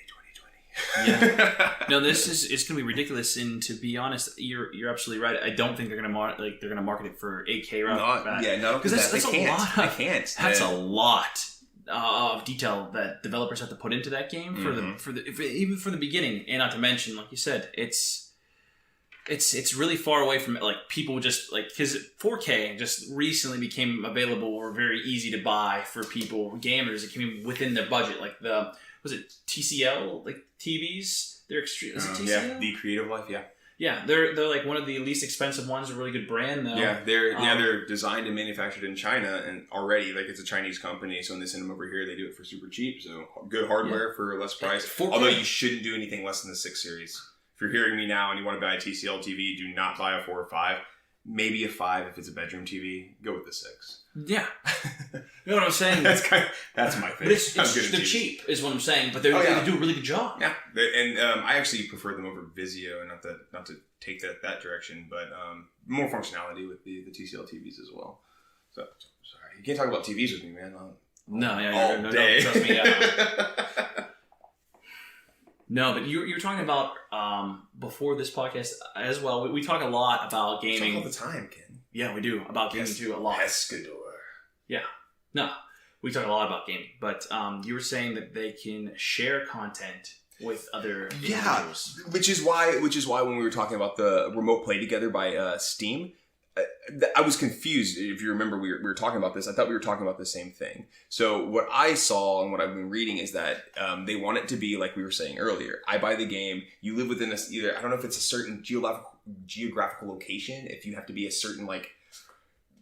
Yeah. No, it's going to be ridiculous. And to be honest, you're absolutely right. I don't think they're going to market it for 8K right back. Yeah, no, because that's a lot. They can't. That's a lot of detail that developers have to put into that game even for the beginning. And not to mention, like you said, it's really far away from like people just like, because 4K just recently became available or very easy to buy for people, gamers. It came within their budget. Like was it TCL like TVs? They're extreme. Is it TCL? Yeah, the Creative Life. Yeah, they're like one of the least expensive ones. A really good brand though. Yeah, they're designed and manufactured in China, and already like it's a Chinese company. So when they send them over here, they do it for super cheap. So good hardware for less price. 4K. Although you shouldn't do anything less than the 6 series. If you're hearing me now and you want to buy a TCL TV, do not buy a 4 or 5. Maybe a 5 if it's a bedroom TV. Go with the 6. Yeah, you know what I'm saying. That's my thing. But they're cheap, is what I'm saying. But they do a really good job. Yeah, and I actually prefer them over Vizio, and not to take that direction, but more functionality with the TCL TVs as well. So sorry, you can't talk about TVs with me, man. All day. No, trust me. Yeah. No, but you were talking about before this podcast as well. We talk a lot about gaming. We talk all the time, Ken. Yeah, we do about gaming too a lot. Pescador. Yeah, no, we talk a lot about gaming. But you were saying that they can share content with other individuals. which is why when we were talking about the remote play together by Steam. I was confused. If you remember, we were talking about this. I thought we were talking about the same thing. So what I saw and what I've been reading is that they want it to be like we were saying earlier. I buy the game. You live within either. I don't know if it's a certain geographical location. If you have to be a certain like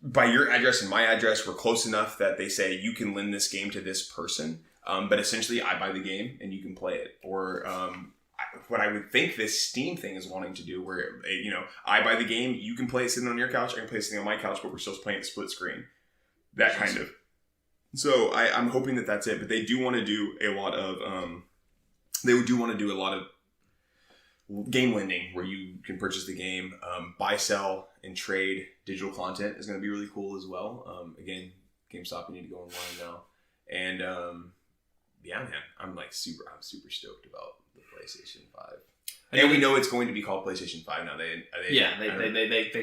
by your address and my address, we're close enough that they say you can lend this game to this person. But essentially, I buy the game and you can play it. Or what I would think this Steam thing is wanting to do, where I buy the game, you can play it sitting on your couch, I can play it sitting on my couch, but we're still playing it split screen. That kind of. So I'm hoping that that's it, but they do want to do a lot of game lending, where you can purchase the game, buy, sell, and trade digital content is going to be really cool as well. Again, GameStop, you need to go online now, and yeah, man, I'm super stoked about the PlayStation 5. And we know it's going to be called PlayStation 5 now. They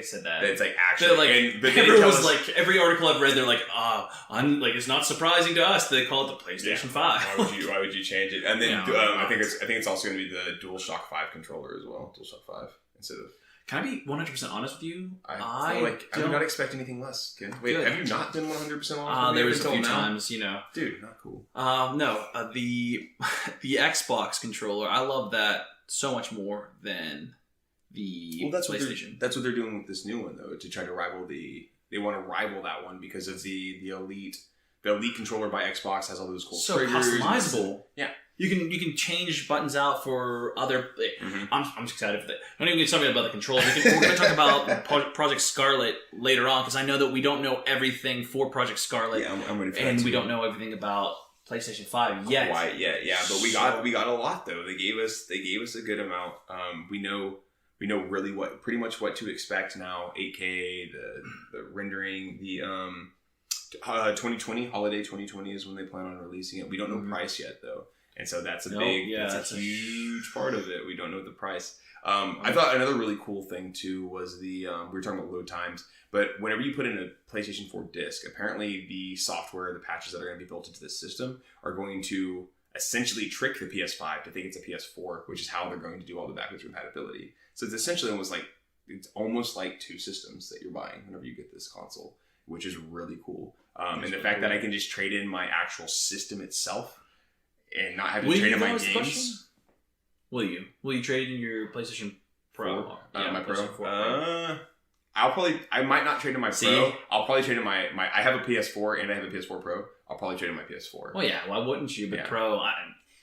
said that. It's like actually, everyone was like, every article I've read, they're like, it's not surprising to us they call it the PlayStation 5. Why would you change it? And then I think it's also going to be the DualShock 5 controller as well. DualShock 5 instead of. Can I be 100% honest with you? I would not expect anything less. Wait, have you not been 100% honest? There was a few times, Dude, not cool. No, the Xbox controller, I love that so much more than the PlayStation. That's what they're doing with this new one, though, to try to rival they want to rival that one because of the Elite. The Elite controller by Xbox has all those cool triggers. So customizable. Yeah. You can change buttons out for other. I'm excited for that. Don't even get something about the controller. We're going to talk about Project Scarlet later on, because I know that we don't know everything for Project Scarlet. Yeah, I'm ready for that and too. We don't know everything about PlayStation 5 yet. Yeah. But we got a lot though. They gave us a good amount. We know really pretty much what to expect now. 8K, the rendering, the 2020 holiday 2020 is when they plan on releasing it. We don't know price yet though. And so that's a huge part of it. We don't know the price. I thought another really cool thing too was we were talking about load times, but whenever you put in a PlayStation 4 disc, apparently the software, the patches that are going to be built into this system are going to essentially trick the PS5 to think it's a PS4, which is how they're going to do all the backwards compatibility. So it's essentially almost like two systems that you're buying whenever you get this console, which is really cool. And the fact that I can just trade in my actual system itself and not have to trade in my games. Will you trade in your PlayStation Pro? My Pro? PlayStation 4 Pro. I might not trade in my Pro. I'll probably trade in my I have a PS4 and I have a PS4 Pro. I'll probably trade in my PS4. Well, yeah, why wouldn't you? But Pro,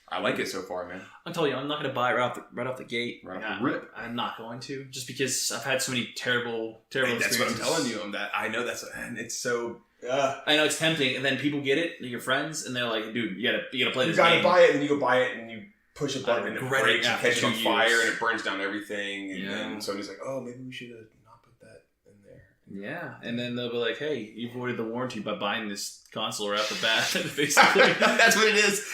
I like it so far, man. I'm telling you, I'm not going to buy it right off the gate. Right off the rip. I'm not going to, just because I've had so many terrible experiences. That's what I'm telling you. I know and it's so. I know it's tempting, and then people get it, your friends, and they're like, "Dude, you gotta play this." You gotta game. buy it, and you go buy it, and you push a button, and it breaks, and catches on fire, and it burns down everything. And then somebody's like, "Oh, maybe we should have not put that in there." Yeah, and then they'll be like, "Hey, you voided the warranty by buying this console right off the bat." Basically, that's what it is.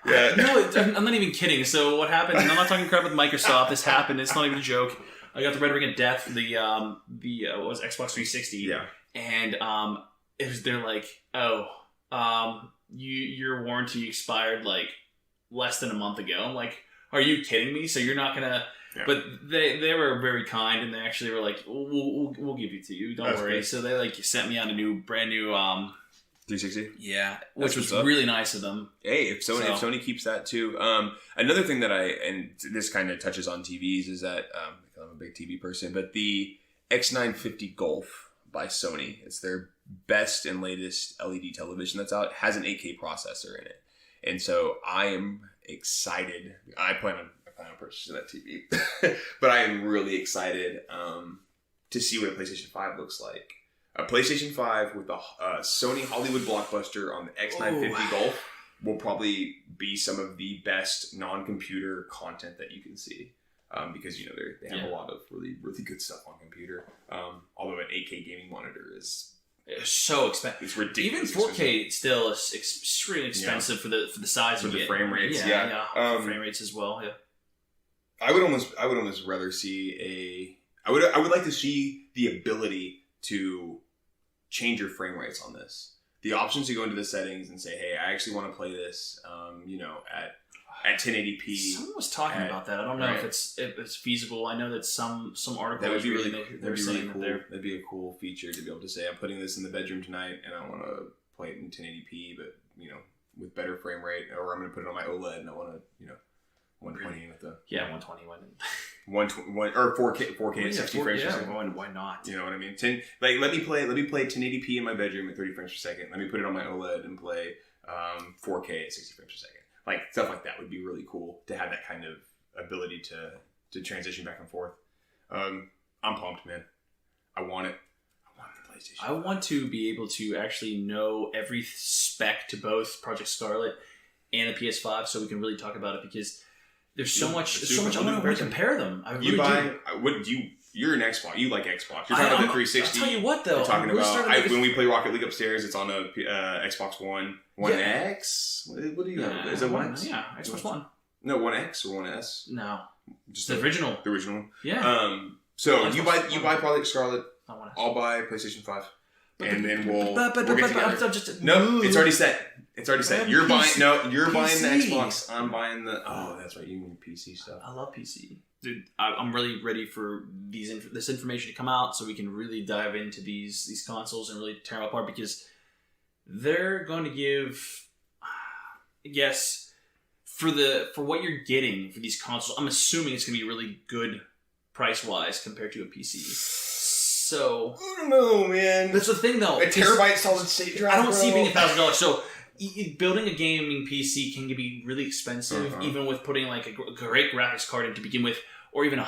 Yeah. No, I'm not even kidding. So what happened? And I'm not talking crap with Microsoft. This happened. It's not even a joke. I got the Red Ring of Death for the what was it, Xbox 360. Yeah. And they're like, your warranty expired like less than a month ago. I'm like, are you kidding me? So you're not gonna? Yeah. But they were very kind, and they actually were like, we'll give it to you. Don't worry. Great. So they like sent me on a brand new 360. Yeah, which was really nice of them. Hey, if Sony keeps that too. Another thing that and this kind of touches on TVs is that I'm a big TV person, but the X950 Golf by Sony, it's their best and latest LED television that's out. It has an 8K processor in it, and so I am excited. I plan on purchasing that TV, but I am really excited to see what a PlayStation 5 looks like. A PlayStation 5 with a Sony Hollywood blockbuster on the X950 Golf will probably be some of the best non-computer content that you can see. Because, they have a lot of really, really good stuff on computer. Although an 8K gaming monitor is so expensive. It's ridiculous. Even 4K still is extremely expensive for the size for you the get. frame rates. Yeah. Frame rates as well. Yeah. I would almost rather see I would like to see the ability to change your frame rates on this. The options to go into the settings and say, hey, I actually want to play this, at 1080p. Someone was talking about that. I don't know if it's feasible. I know that some articles that would be really cool. That'd be a cool feature to be able to say, I'm putting this in the bedroom tonight, and I want to play it in 1080p, but with better frame rate, or I'm going to put it on my OLED, and I want to 120 with the 120 or 4K at 60 frames per second. Why not? You know what I mean? Let me play 1080p in my bedroom at 30 frames per second. Let me put it on my OLED and play 4K at 60 frames per second. Like stuff like that would be really cool to have that kind of ability to transition back and forth. I'm pumped, man. I want it. I want the PlayStation. I want to be able to actually know every spec to both Project Scarlet and the PS5, so we can really talk about it because. There's so much. I want to compare them. You're an Xbox. You like Xbox. You're talking about the 360. I'll tell you what, though. You're talking about when we play Rocket League upstairs. It's on a Xbox One. One X. What do you have? Is it One X? Yeah, Xbox One. No, One X or One S. No, just the original. The original. Yeah. So you buy Project Scarlet. I'll buy PlayStation 5. And then we'll get together. No, it's already set. It's already set. You're buying the Xbox. I'm buying the. Oh, that's right. You mean PC stuff. I love PC, dude. I'm really ready for this information to come out so we can really dive into these consoles and really tear them apart because they're going to give. Yes, for what you're getting for these consoles, I'm assuming it's going to be really good price wise compared to a PC. So I don't know, man. That's the thing, though. A terabyte solid state drive. I don't see it being $1,000. So building a gaming PC can be really expensive, even with putting like a great graphics card in to begin with, or even a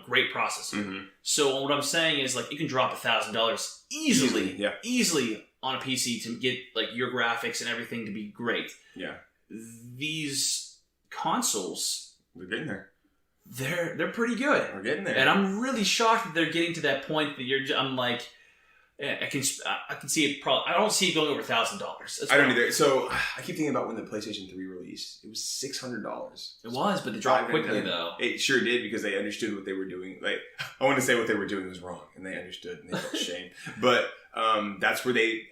great processor. Mm-hmm. So what I'm saying is, like, you can drop $1,000 easily on a PC to get like your graphics and everything to be great. Yeah, these consoles, we're getting there. They're pretty good. We're getting there, and I'm really shocked that they're getting to that point that I'm like, I can see it. Probably, I don't see it going over $1,000. I don't either. So I keep thinking about when the PlayStation 3 released. It was $600. It was, but they dropped quickly though. It sure did because they understood what they were doing. Like I want to say what they were doing was wrong, and they understood and they felt shame. But that's where they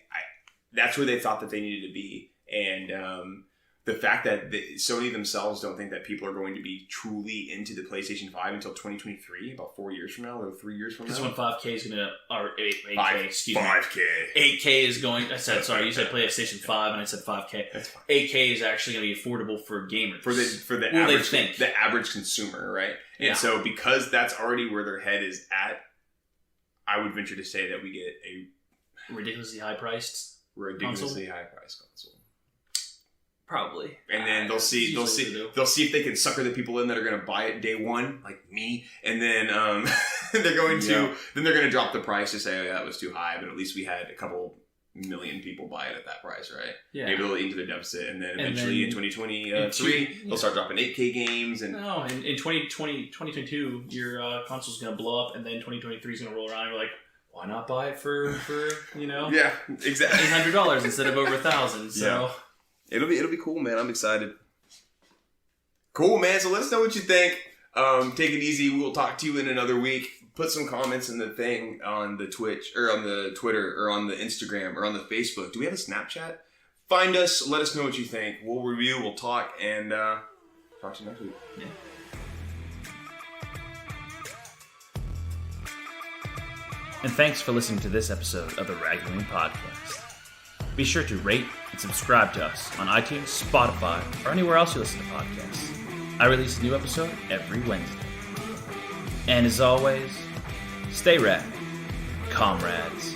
thought that they needed to be, and. The fact that Sony themselves don't think that people are going to be truly into the PlayStation 5 until 2023, about 4 years from now, or 3 years from now. Because when 5K is going to, or 8K, excuse 5K. me. 8K is going, I said, sorry, you said PlayStation 5 and I said 5K. That's fine. 8K is actually going to be affordable for gamers. For the average consumer, right? And so because that's already where their head is at, I would venture to say that we get a ridiculously high-priced console. Probably. And then they'll see if they can sucker the people in that are going to buy it day one, like me, and then they're going to drop the price to say, oh yeah, that was too high, but at least we had a couple million people buy it at that price, right? Yeah. Maybe they'll eat into their deficit, and then eventually in 2023 they'll start dropping 8K games. And no, in 2022 your console's going to blow up, and then 2023 is going to roll around, and you're like, why not buy it for yeah, exactly $800 instead of over $1,000? So. Yeah. It'll be cool, man. I'm excited. Cool, man. So let us know what you think. Take it easy. We'll talk to you in another week. Put some comments in the thing on the Twitch or on the Twitter or on the Instagram or on the Facebook. Do we have a Snapchat? Find us. Let us know what you think. We'll review. We'll talk. And talk to you next week. Yeah. And thanks for listening to this episode of the Rad Gaming Podcast. Be sure to rate and subscribe to us on iTunes, Spotify, or anywhere else you listen to podcasts. I release a new episode every Wednesday. And as always, stay rad, comrades.